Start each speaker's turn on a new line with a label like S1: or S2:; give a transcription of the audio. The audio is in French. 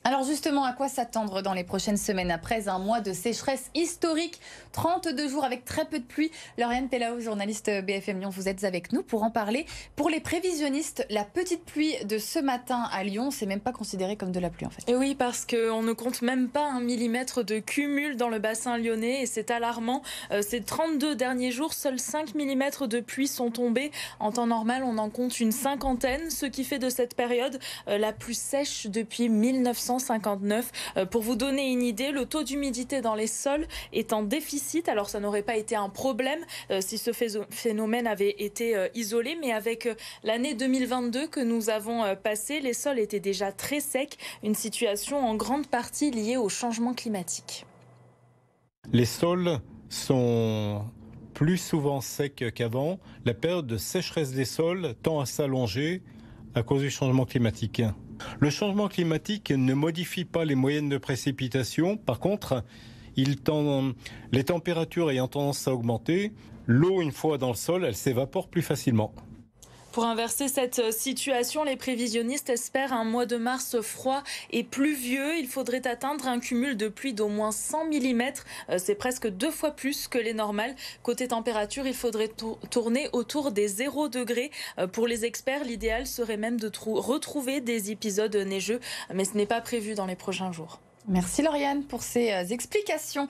S1: Alors justement, à quoi s'attendre dans les prochaines semaines après un mois de sécheresse historique, 32 jours avec très peu de pluie. Lauriane Pellaud, journaliste BFM Lyon, vous êtes avec nous pour en parler. Pour les prévisionnistes, la petite pluie de ce matin à Lyon, c'est même pas considéré comme de la pluie en fait.
S2: Et oui, parce qu'on ne compte même pas 1 millimètre de cumul dans le bassin lyonnais et c'est alarmant. Ces 32 derniers jours, seuls 5 millimètres de pluie sont tombés. En temps normal, on en compte une cinquantaine, ce qui fait de cette période la plus sèche depuis 1959. Pour vous donner une idée, le taux d'humidité dans les sols est en déficit. Alors ça n'aurait pas été un problème si ce phénomène avait été isolé, mais avec l'année 2022 que nous avons passée, les sols étaient déjà très secs, une situation en grande partie liée au changement climatique.
S3: Les sols sont plus souvent secs qu'avant. La période de sécheresse des sols tend à s'allonger à cause du changement climatique. Le changement climatique ne modifie pas les moyennes de précipitation. Par contre, les températures ayant tendance à augmenter, l'eau, une fois dans le sol, elle s'évapore plus facilement.
S2: Pour inverser cette situation, les prévisionnistes espèrent un mois de mars froid et pluvieux. Il faudrait atteindre un cumul de pluie d'au moins 100 millimètres. C'est presque 2 fois plus que les normales. Côté température, il faudrait tourner autour des 0 degrés. Pour les experts, l'idéal serait même de retrouver des épisodes neigeux, mais ce n'est pas prévu dans les prochains jours.
S1: Merci Lauriane pour ces explications.